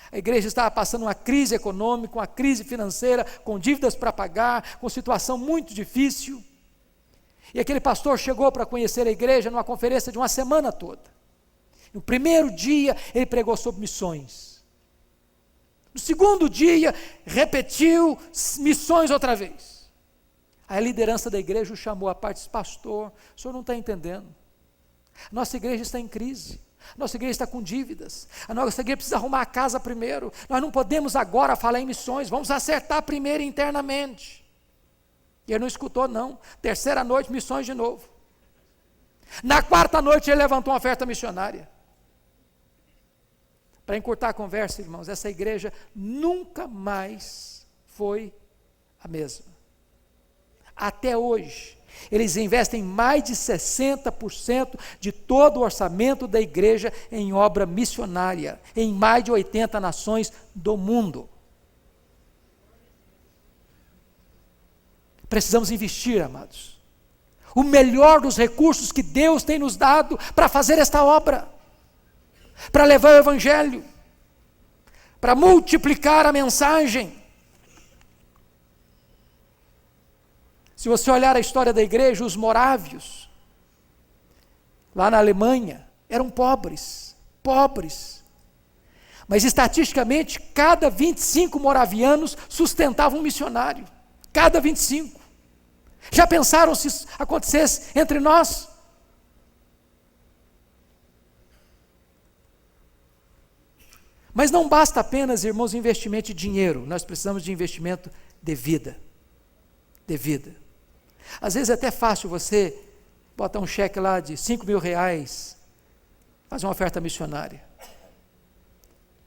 A igreja estava passando uma crise econômica, uma crise financeira, com dívidas para pagar, com situação muito difícil. E aquele pastor chegou para conhecer a igreja numa conferência de uma semana toda. No primeiro dia, ele pregou sobre missões. No segundo dia, repetiu missões outra vez. Aí a liderança da igreja o chamou à parte e disse: pastor, o senhor não está entendendo. Nossa igreja está em crise. Nossa igreja está com dívidas, a nossa igreja precisa arrumar a casa primeiro, nós não podemos agora falar em missões, vamos acertar primeiro internamente. E ele não escutou não. Terceira noite, missões de novo. Na quarta noite ele levantou uma oferta missionária. Para encurtar a conversa, irmãos, essa igreja nunca mais foi a mesma. Até hoje, eles investem mais de 60% de todo o orçamento da igreja em obra missionária, em mais de 80 nações do mundo. Precisamos investir, amados, o melhor dos recursos que Deus tem nos dado para fazer esta obra, para levar o evangelho, para multiplicar a mensagem. Se você olhar a história da igreja, os morávios, lá na Alemanha, eram pobres, mas estatisticamente, cada 25 moravianos sustentavam um missionário, cada 25. Já pensaram se isso acontecesse entre nós? Mas não basta apenas, irmãos, investimento de dinheiro, nós precisamos de investimento de vida. Às vezes é até fácil você botar um cheque lá de R$5.000, fazer uma oferta missionária.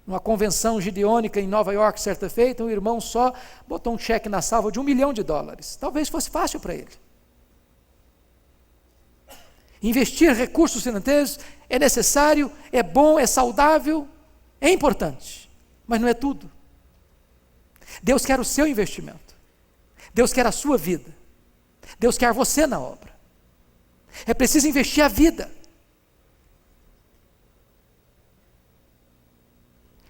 Numa convenção gideônica em Nova York, certa feita, um irmão só botou um cheque na salva de $1 milhão. Talvez fosse fácil para ele. Investir recursos financeiros é necessário, é bom, é saudável, é importante, mas não é tudo. Deus quer o seu investimento. Deus quer a sua vida. Deus quer você na obra. É preciso investir a vida.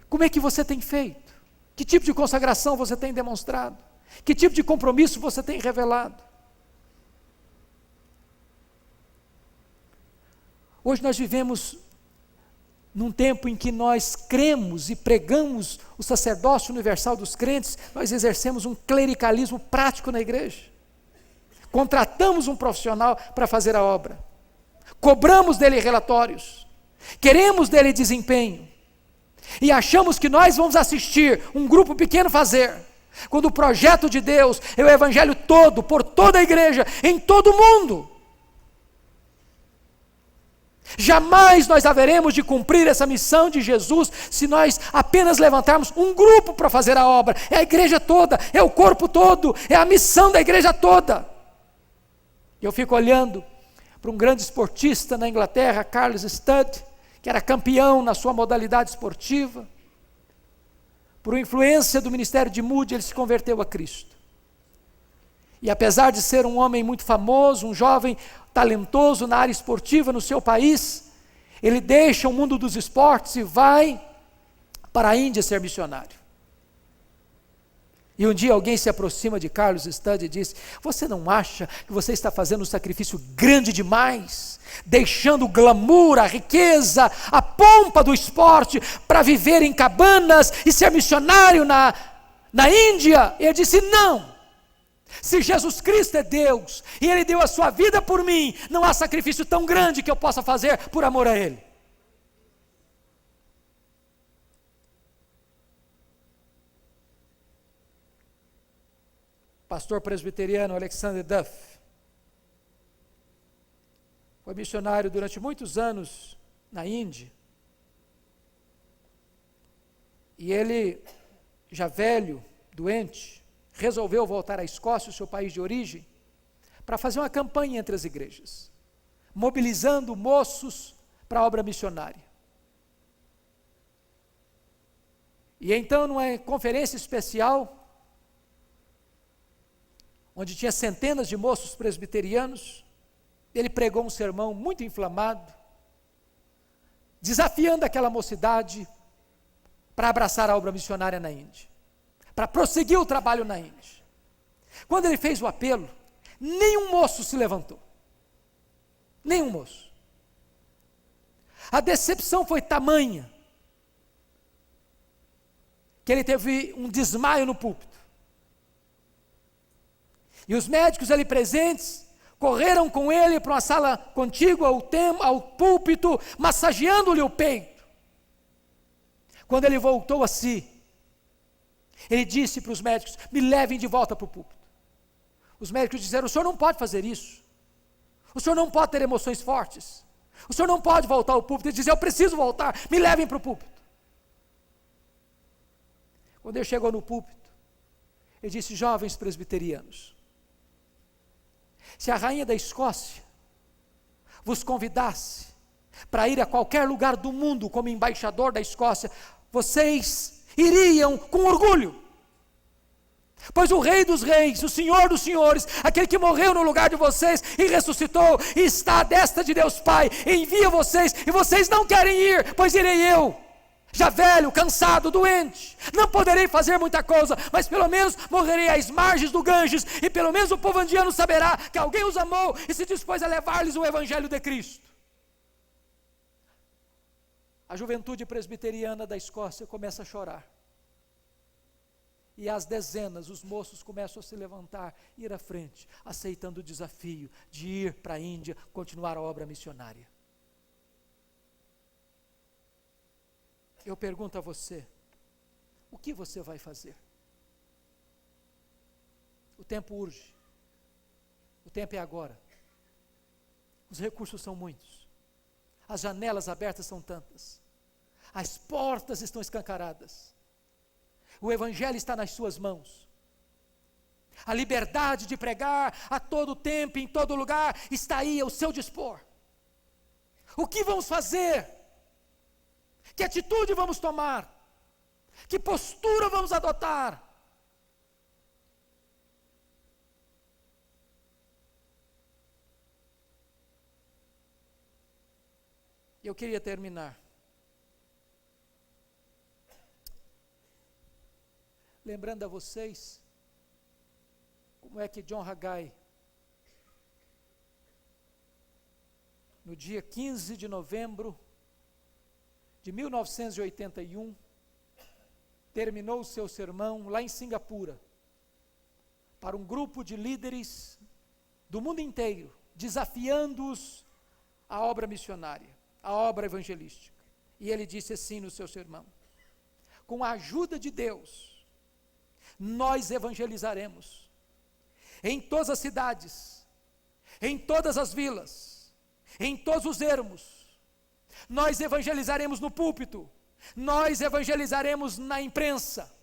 Como é que você tem feito? Que tipo de consagração você tem demonstrado? Que tipo de compromisso você tem revelado? Hoje nós vivemos num tempo em que nós cremos e pregamos o sacerdócio universal dos crentes, nós exercemos um clericalismo prático na igreja. Contratamos um profissional para fazer a obra. Cobramos dele relatórios. Queremos dele desempenho. E achamos que nós vamos assistir um grupo pequeno fazer, quando o projeto de Deus é o evangelho todo, por toda a igreja, em todo o mundo. Jamais nós haveremos de cumprir essa missão de Jesus se nós apenas levantarmos um grupo para fazer a obra. É a igreja toda, é o corpo todo, é a missão da igreja toda. Eu fico olhando para um grande esportista na Inglaterra, Carlos Studd, que era campeão na sua modalidade esportiva. Por influência do ministério de Moody, ele se converteu a Cristo. E apesar de ser um homem muito famoso, um jovem talentoso na área esportiva no seu país, ele deixa o mundo dos esportes e vai para a Índia ser missionário. E um dia alguém se aproxima de Carlos Studd e diz: você não acha que você está fazendo um sacrifício grande demais, deixando o glamour, a riqueza, a pompa do esporte para viver em cabanas e ser missionário na Índia? E ele disse: não. Se Jesus Cristo é Deus e Ele deu a sua vida por mim, não há sacrifício tão grande que eu possa fazer por amor a Ele. Pastor presbiteriano Alexander Duff foi missionário durante muitos anos na Índia. E ele, já velho, doente, resolveu voltar à Escócia, o seu país de origem, para fazer uma campanha entre as igrejas, mobilizando moços para a obra missionária. E então, numa conferência especial, onde tinha centenas de moços presbiterianos, ele pregou um sermão muito inflamado, desafiando aquela mocidade para abraçar a obra missionária na Índia, para prosseguir o trabalho na Índia. Quando ele fez o apelo, nenhum moço se levantou. Nenhum moço. A decepção foi tamanha, que ele teve um desmaio no púlpito. E os médicos ali presentes correram com ele para uma sala contígua ao púlpito, massageando-lhe o peito. Quando ele voltou a si, ele disse para os médicos: me levem de volta para o púlpito. Os médicos disseram: o senhor não pode fazer isso. O senhor não pode ter emoções fortes. O senhor não pode voltar ao púlpito e dizer: eu preciso voltar, me levem para o púlpito. Quando ele chegou no púlpito, ele disse: jovens presbiterianos, se a rainha da Escócia vos convidasse para ir a qualquer lugar do mundo como embaixador da Escócia, vocês iriam com orgulho, pois o Rei dos Reis, o Senhor dos Senhores, aquele que morreu no lugar de vocês e ressuscitou, e está à destra de Deus Pai, envia vocês, e vocês não querem ir, pois irei eu, já velho, cansado, doente, não poderei fazer muita coisa, mas pelo menos morrerei às margens do Ganges, e pelo menos o povo indiano saberá que alguém os amou e se dispôs a levar-lhes o Evangelho de Cristo. A juventude presbiteriana da Escócia começa a chorar, e às dezenas os moços começam a se levantar, ir à frente, aceitando o desafio de ir para a Índia, continuar a obra missionária. Eu pergunto a você, o que você vai fazer? O tempo urge, o tempo é agora, os recursos são muitos, as janelas abertas são tantas, as portas estão escancaradas, o Evangelho está nas suas mãos, a liberdade de pregar a todo tempo, em todo lugar, está aí ao seu dispor. O que vamos fazer? Que atitude vamos tomar? Que postura vamos adotar? Eu queria terminar lembrando a vocês como é que John Haggai, no dia 15 de novembro de 1981, terminou o seu sermão lá em Singapura, para um grupo de líderes do mundo inteiro, desafiando-os à obra missionária, à obra evangelística. E ele disse assim no seu sermão: com a ajuda de Deus, nós evangelizaremos em todas as cidades, em todas as vilas, em todos os ermos. Nós evangelizaremos no púlpito, nós evangelizaremos na imprensa,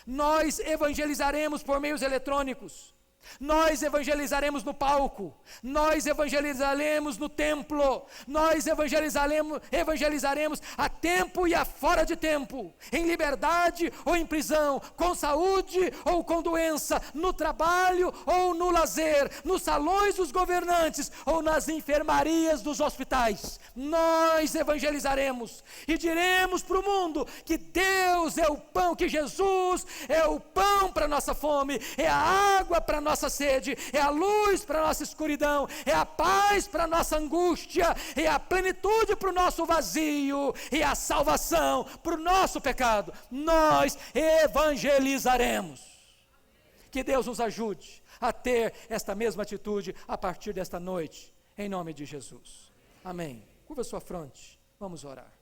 nós evangelizaremos por meios eletrônicos, nós evangelizaremos no palco, nós evangelizaremos no templo, nós evangelizaremos a tempo e a fora de tempo, em liberdade ou em prisão, com saúde ou com doença, no trabalho ou no lazer, nos salões dos governantes ou nas enfermarias dos hospitais. Nós evangelizaremos e diremos para o mundo que Deus é o pão, que Jesus é o pão para a nossa fome, é a água para a nossa sede, é a luz para a nossa escuridão, é a paz para a nossa angústia, é a plenitude para o nosso vazio, é a salvação para o nosso pecado. Nós evangelizaremos. Que Deus nos ajude a ter esta mesma atitude a partir desta noite, em nome de Jesus. Amém. Curva sua fronte, vamos orar.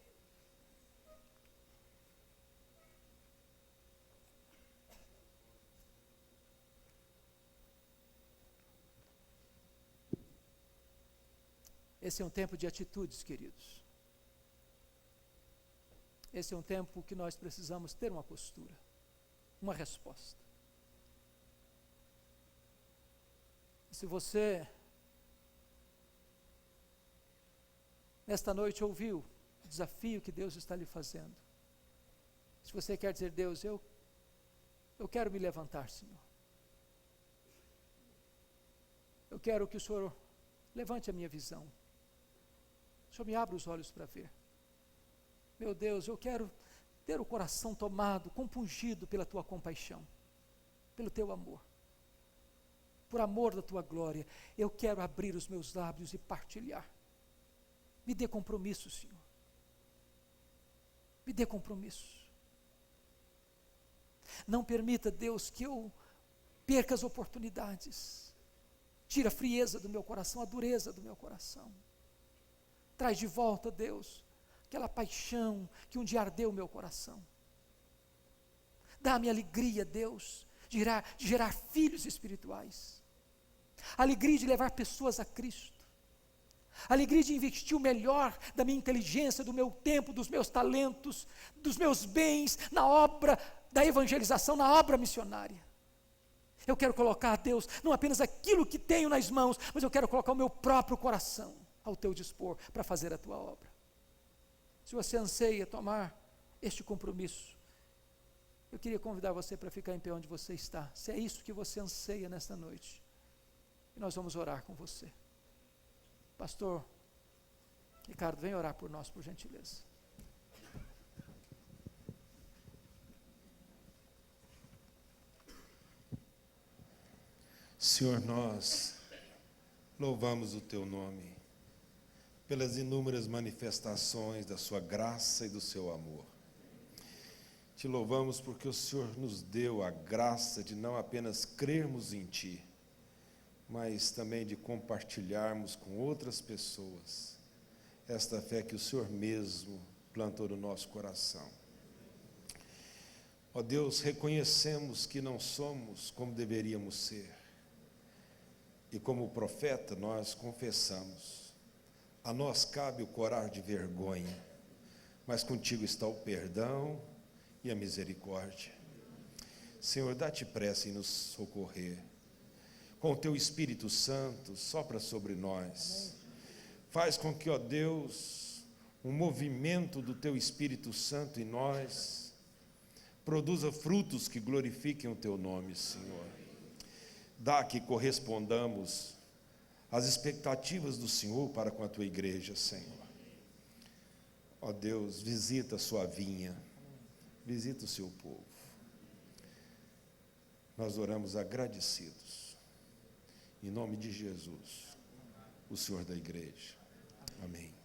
Esse é um tempo de atitudes, queridos. Esse é um tempo que nós precisamos ter uma postura, uma resposta. E se você, nesta noite, ouviu o desafio que Deus está lhe fazendo, se você quer dizer: Deus, eu quero me levantar, Senhor. Eu quero que o Senhor levante a minha visão. O Senhor me abre os olhos para ver. Meu Deus, eu quero ter o coração tomado, compungido pela Tua compaixão, pelo Teu amor, por amor da Tua glória. Eu quero abrir os meus lábios e partilhar. Me dê compromisso, Senhor. Me dê compromisso. Não permita, Deus, que eu perca as oportunidades. Tira a frieza do meu coração, a dureza do meu coração. Traz de volta, Deus, aquela paixão que um dia ardeu o meu coração. Dá-me alegria, Deus, de gerar filhos espirituais. Alegria de levar pessoas a Cristo. Alegria de investir o melhor da minha inteligência, do meu tempo, dos meus talentos, dos meus bens, na obra da evangelização, na obra missionária. Eu quero colocar, Deus, não apenas aquilo que tenho nas mãos, mas eu quero colocar o meu próprio coração ao teu dispor para fazer a tua obra. Se você anseia tomar este compromisso, eu queria convidar você para ficar em pé onde você está, se é isso que você anseia nesta noite, e nós vamos orar com você. Pastor Ricardo, vem orar por nós, por gentileza. Senhor, nós louvamos o teu nome pelas inúmeras manifestações da sua graça e do seu amor. Te louvamos porque o Senhor nos deu a graça de não apenas crermos em ti, mas também de compartilharmos com outras pessoas esta fé que o Senhor mesmo plantou no nosso coração. Ó Deus, reconhecemos que não somos como deveríamos ser. E como profeta nós confessamos, a nós cabe o corar de vergonha, mas contigo está o perdão e a misericórdia. Senhor, dá-te pressa em nos socorrer. Com o teu Espírito Santo, sopra sobre nós. Faz com que, ó Deus, um movimento do teu Espírito Santo em nós produza frutos que glorifiquem o teu nome, Senhor. Dá que correspondamos às expectativas do Senhor para com a tua igreja, Senhor. Ó Deus, visita a sua vinha, visita o seu povo. Nós oramos agradecidos, em nome de Jesus, o Senhor da igreja. Amém.